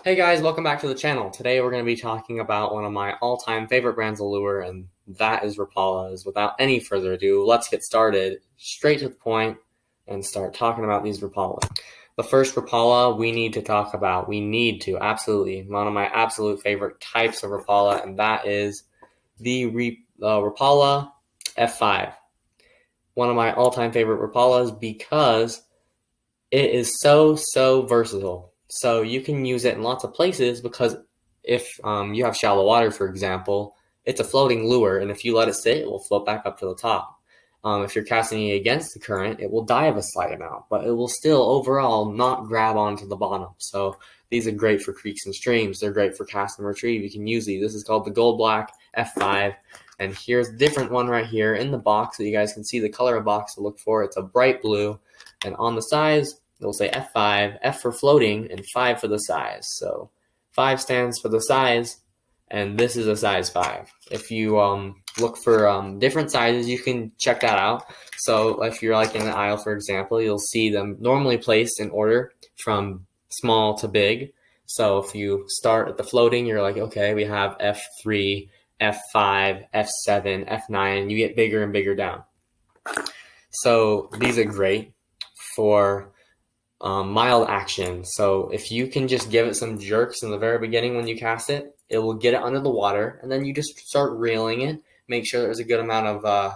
Hey guys, welcome back to the channel. Today we're going to be talking about one of my all-time favorite brands of lure, and that is Rapalas. Without any further ado, let's get started straight to the point and start talking about these Rapalas. The first Rapala we need to talk about, absolutely, one of my absolute favorite types of Rapala, and that is the Rapala F5. One of my all-time favorite Rapalas because it is so versatile. So you can use it in lots of places because if you have shallow water, for example, it's a floating lure, and if you let it sit, it will float back up to the top. If you're casting it against the current, it will dive a slight amount, but it will still overall not grab onto the bottom. So these are great for creeks and streams. They're great for cast and retrieve. You can use these. This is called the Gold Black F5. And here's a different one right here in the box so you guys can see the color of box to look for. It's a bright blue. And on the size, it'll say F5, F for floating, and 5 for the size. So 5 stands for the size, and this is a size 5. If you look for different sizes, you can check that out. So if you're like in the aisle, for example, you'll see them normally placed in order from small to big. So if you start at the floating, you're like, okay, we have F3, F5, F7, F9, you get bigger and bigger down. So these are great for mild action. So if you can just give it some jerks in the very beginning when you cast it, it will get it under the water, and then you just start reeling it. Make sure there's a good amount of,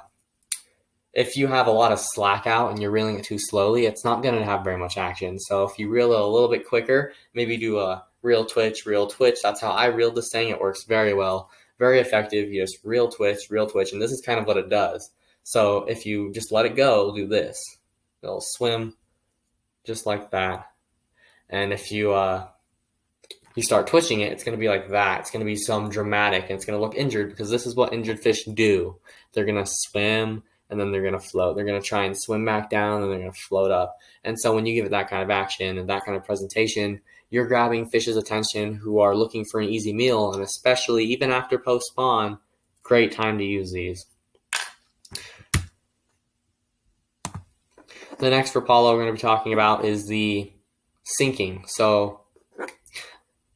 if you have a lot of slack out and you're reeling it too slowly, it's not going to have very much action. So if you reel it a little bit quicker, maybe do a reel twitch. That's how I reeled this thing. It works very well, very effective. You just reel twitch, and this is kind of what it does. So if you just let it go, it'll do this. It'll swim just like that. And if you start twitching it, it's going to be like that. It's going to be some dramatic, and it's going to look injured because this is what injured fish do. They're going to swim, and then they're going to float. They're going to try and swim back down, and they're going to float up. And so when you give it that kind of action and that kind of presentation, you're grabbing fish's attention who are looking for an easy meal, and especially even after post-spawn, great time to use these. The next Rapala we're going to be talking about is the sinking. So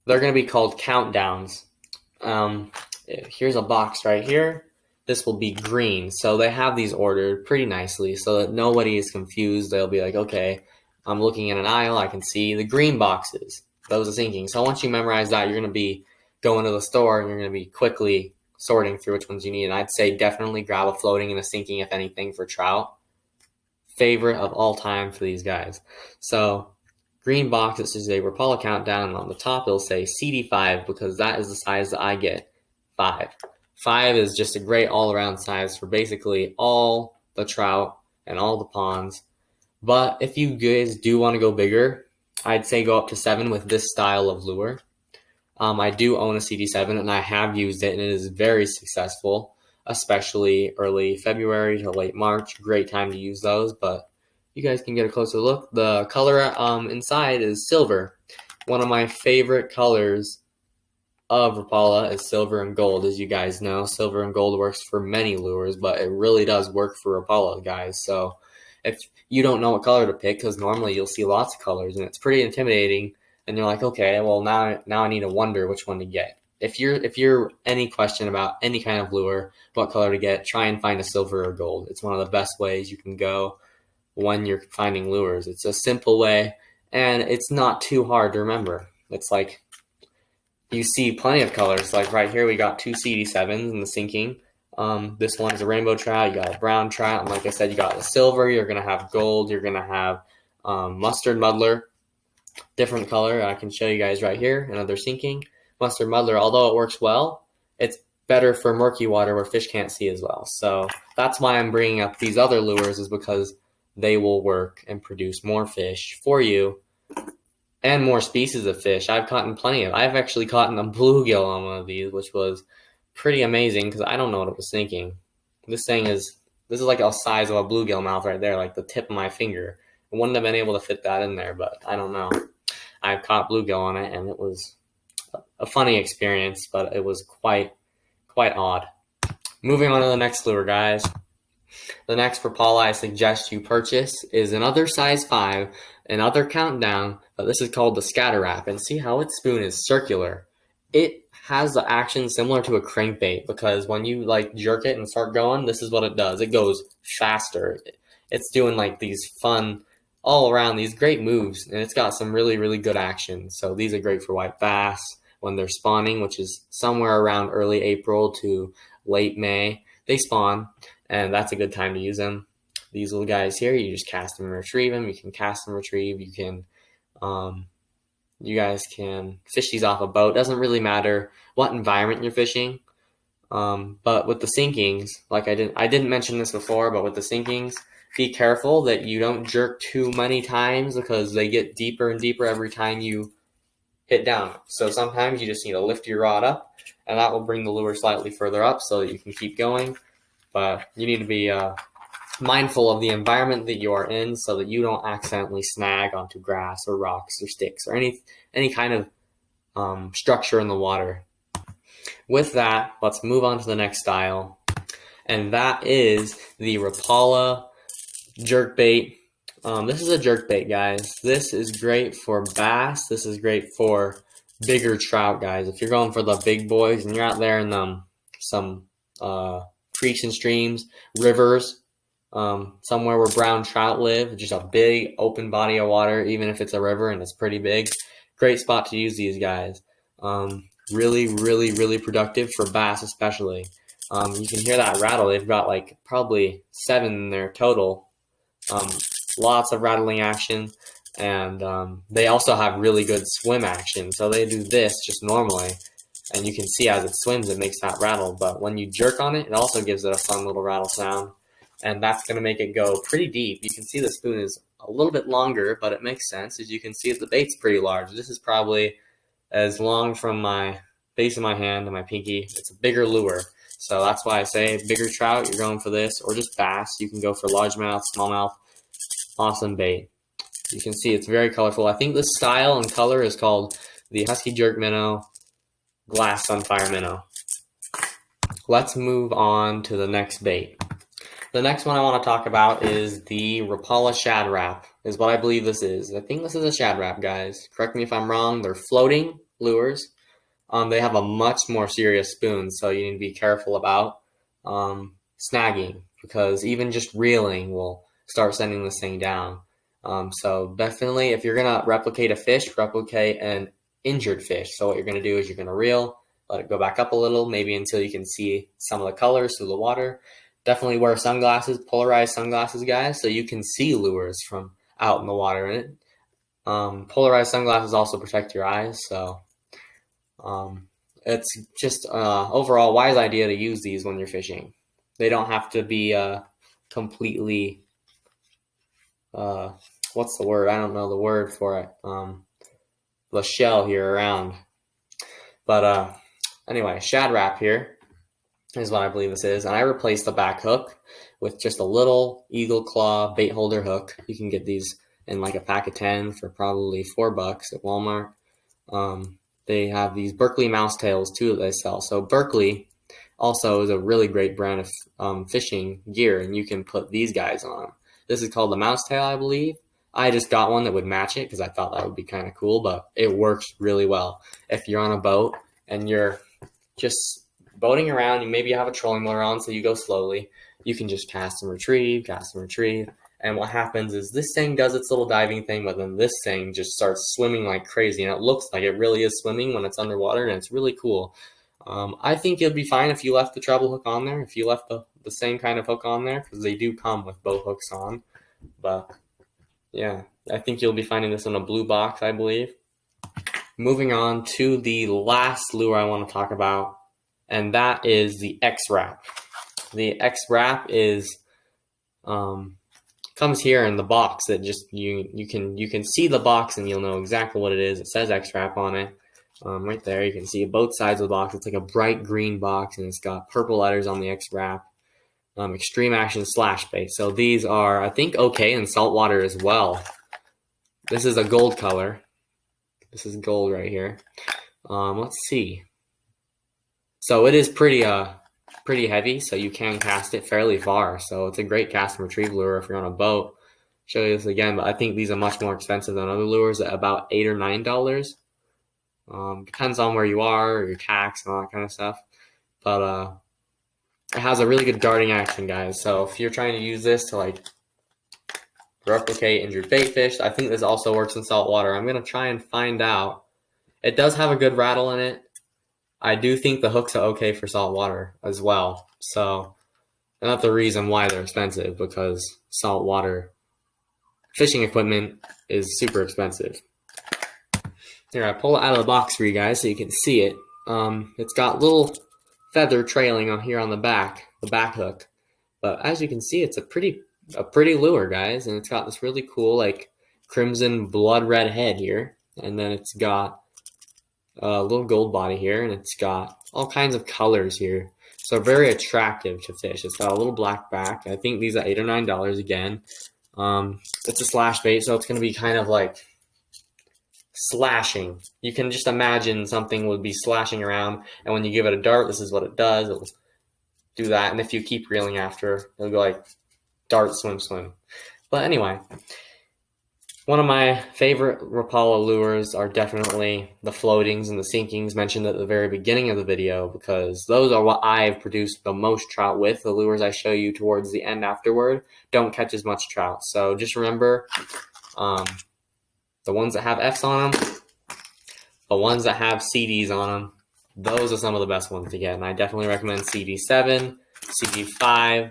they're going to be called countdowns. Here's a box right here. This will be green. So they have these ordered pretty nicely so that nobody is confused. They'll be like, okay, I'm looking at an aisle. I can see the green boxes. Those are sinking. So once you memorize that, you're going to be going to the store and you're going to be quickly sorting through which ones you need. And I'd say definitely grab a floating and a sinking, if anything, for trout. Favorite of all time for these guys. So green box, this is a Rapala Countdown, and on the top it'll say CD5 because that is the size that I get, 5. 5 is just a great all-around size for basically all the trout and all the ponds. But if you guys do want to go bigger, I'd say go up to 7 with this style of lure. I do own a CD7 and I have used it, and it is very successful, especially early February to late March. Great time to use those, but you guys can get a closer look. The color inside is silver. One of my favorite colors of Rapala is silver and gold. As you guys know, silver and gold works for many lures, but it really does work for Rapala, guys. So if you don't know what color to pick, because normally you'll see lots of colors and it's pretty intimidating, and you're like, okay, well now I need to wonder which one to get. If you're any question about any kind of lure, what color to get, try and find a silver or gold. It's one of the best ways you can go when you're finding lures. It's a simple way, and it's not too hard to remember. It's like you see plenty of colors. Like right here, we got 2 CD7s in the sinking. This one is a rainbow trout. You got a brown trout, and like I said, you got the silver. You're gonna have gold. You're gonna have mustard muddler, different color. I can show you guys right here. Another sinking. Mustard muddler, although it works well, it's better for murky water where fish can't see as well. So that's why I'm bringing up these other lures, is because they will work and produce more fish for you and more species of fish. I've actually caught a bluegill on one of these, which was pretty amazing because I don't know what it was thinking. This is like the size of a bluegill mouth right there, like the tip of my finger. I wouldn't have been able to fit that in there, but I don't know. I've caught bluegill on it, and it was a funny experience, but it was quite odd. Moving on to the next lure, guys. The next Rapala I suggest you purchase is another size 5, another Countdown, This is called the Shadwrap, and see how its spoon is circular. It has the action similar to a crankbait, because when you like jerk it and start going, this is what it does. It goes faster. It's doing like these fun, all around, these great moves, and it's got some really, really good action. So these are great for white bass when they're spawning, which is somewhere around early April to late May. They spawn, and that's a good time to use them. These little guys here, you just cast them and retrieve them. You can cast and retrieve. You can, you guys can fish these off a boat. Doesn't really matter what environment you're fishing. But with the sinkings, like I didn't mention this before, but with the sinkings, be careful that you don't jerk too many times, because they get deeper and deeper every time you hit down. So sometimes you just need to lift your rod up, and that will bring the lure slightly further up so that you can keep going. But you need to be mindful of the environment that you are in, so that you don't accidentally snag onto grass or rocks or sticks or any kind of structure in the water. With that, let's move on to the next style, and that is the Rapala jerkbait. This is a jerkbait, guys. This is great for bass. This is great for bigger trout, guys. If you're going for the big boys and you're out there in some creeks and streams, rivers, somewhere where brown trout live, just a big open body of water, even if it's a river and it's pretty big, great spot to use these guys. Really, really, really productive for bass especially. You can hear that rattle. They've got like probably 7 in there total. Lots of rattling action, and they also have really good swim action. So they do this just normally, and you can see as it swims, it makes that rattle. But when you jerk on it, it also gives it a fun little rattle sound, and that's going to make it go pretty deep. You can see the spoon is a little bit longer, but it makes sense. As you can see, the bait's pretty large. This is probably as long from my base of my hand to my pinky. It's a bigger lure. So that's why I say bigger trout, you're going for this, or just bass. You can go for largemouth, smallmouth. Awesome bait. You can see it's very colorful. I think this style and color is called the Husky Jerk Minnow Glass Sunfire Minnow. Let's move on to the next bait. The next one I want to talk about is the Rapala Shadwrap, is what I believe this is. I think this is a Shadwrap, guys. Correct me if I'm wrong. They're floating lures. They have a much more serious spoon, so you need to be careful about snagging, because even just reeling will start sending this thing down. So definitely, if you're going to replicate a fish, replicate an injured fish. So what you're going to do is you're going to reel, let it go back up a little, maybe until you can see some of the colors through the water. Definitely wear sunglasses, polarized sunglasses, guys, so you can see lures from out in the water. And polarized sunglasses also protect your eyes, so it's just overall wise idea to use these when you're fishing. They don't have to be completely what's the word? I don't know the word for it. The shell here around. But anyway, Shadwrap here is what I believe this is. And I replaced the back hook with just a little eagle claw bait holder hook. You can get these in like a pack of 10 for probably $4 at Walmart. They have these Berkley mouse tails too that they sell. So Berkley also is a really great brand of fishing gear, and you can put these guys on them. This is called the mouse tail, I believe. I just got one that would match it because I thought that would be kind of cool, but it works really well. If you're on a boat and you're just boating around, you maybe have a trolling motor on, so you go slowly. You can just cast and retrieve. And what happens is this thing does its little diving thing, but then this thing just starts swimming like crazy, and it looks like it really is swimming when it's underwater, and it's really cool. I think it'll be fine if you left the treble hook on there, if you left the same kind of hook on there, because they do come with both hooks on. But yeah, I think you'll be finding this in a blue box, I believe. Moving on to the last lure I want to talk about, and that is the Xwrap. The Xwrap is comes here in the box that just you can see the box and you'll know exactly what it is. It says Xwrap on it. Right there, you can see both sides of the box. It's like a bright green box, and it's got purple letters on the Xwrap. Extreme Action Slash Bait. So these are, I think, okay in saltwater as well. This is a gold color. This is gold right here. Let's see. So it is pretty heavy, so you can cast it fairly far. So it's a great cast and retrieve lure if you're on a boat. show you this again, but I think these are much more expensive than other lures at about $8 or $9. Depends on where you are, or your tax and all that kind of stuff. But it has a really good darting action, guys. So if you're trying to use this to like replicate injured bait fish, I think this also works in saltwater. I'm gonna try and find out. It does have a good rattle in it. I do think the hooks are okay for saltwater as well. So another reason why they're expensive, because saltwater fishing equipment is super expensive. Here, I pull it out of the box for you guys so you can see it. It's got little feather trailing on here on the back hook. But as you can see, it's a pretty lure, guys, and it's got this really cool like crimson blood red head here, and then it's got a little gold body here, and it's got all kinds of colors here. So very attractive to fish. It's got a little black back. I think these are $8 or $9 again. It's a slash bait, so it's going to be kind of like slashing. You can just imagine something would be slashing around, and when you give it a dart, this is what it does. It'll do that, and if you keep reeling after, it'll go like dart, swim, swim. But anyway, one of my favorite Rapala lures are definitely the floatings and the sinkings mentioned at the very beginning of the video, because those are what I've produced the most trout with. The lures I show you towards the end afterward don't catch as much trout. So just remember, the ones that have F's on them, the ones that have CDs on them, those are some of the best ones to get. And I definitely recommend CD7, CD5,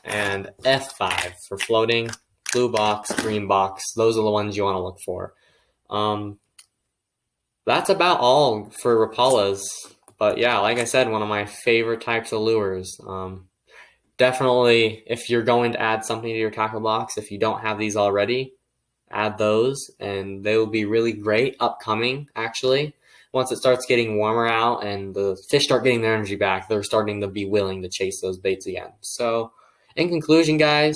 and F5 for floating. Blue box, green box, those are the ones you want to look for. That's about all for Rapalas. But yeah, like I said, one of my favorite types of lures. Definitely, if you're going to add something to your tackle box, if you don't have these already, add those, and they will be really great upcoming, actually. Once it starts getting warmer out and the fish start getting their energy back, they're starting to be willing to chase those baits again. So, in conclusion, guys,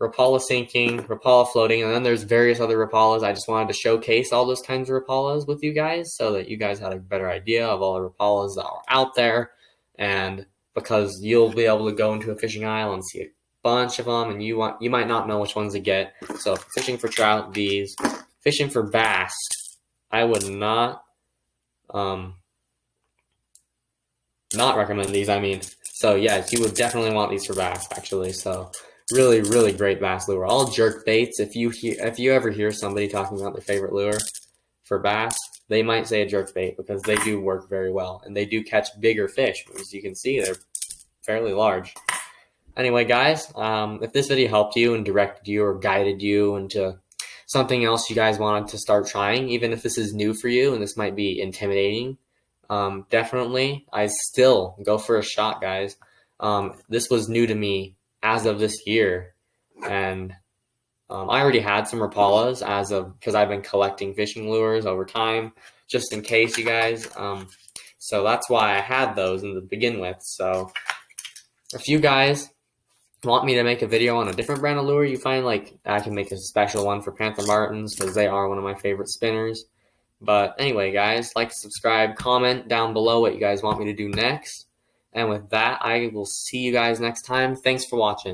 Rapala sinking, Rapala floating, and then there's various other Rapalas. I just wanted to showcase all those kinds of Rapalas with you guys so that you guys had a better idea of all the Rapalas that are out there, and because you'll be able to go into a fishing aisle and see a bunch of them, and you might not know which ones to get. So if you're fishing for trout, these. Fishing for bass, I would not recommend these. I mean, so yes, you would definitely want these for bass, actually. So really, really great bass lure. All jerk baits. If you ever hear somebody talking about their favorite lure for bass, they might say a jerk bait, because they do work very well, and they do catch bigger fish. As you can see, they're fairly large. Anyway, guys, if this video helped you and directed you or guided you into something else you guys wanted to start trying, even if this is new for you and this might be intimidating, definitely, I still go for a shot, guys. This was new to me as of this year, and I already had some Rapalas because I've been collecting fishing lures over time, just in case, you guys. So that's why I had those to begin with. So if you guys want me to make a video on a different brand of lure you find, like, I can make a special one for Panther Martins, because they are one of my favorite spinners. But anyway, guys, like, subscribe, comment down below what you guys want me to do next. And with that, I will see you guys next time. Thanks for watching.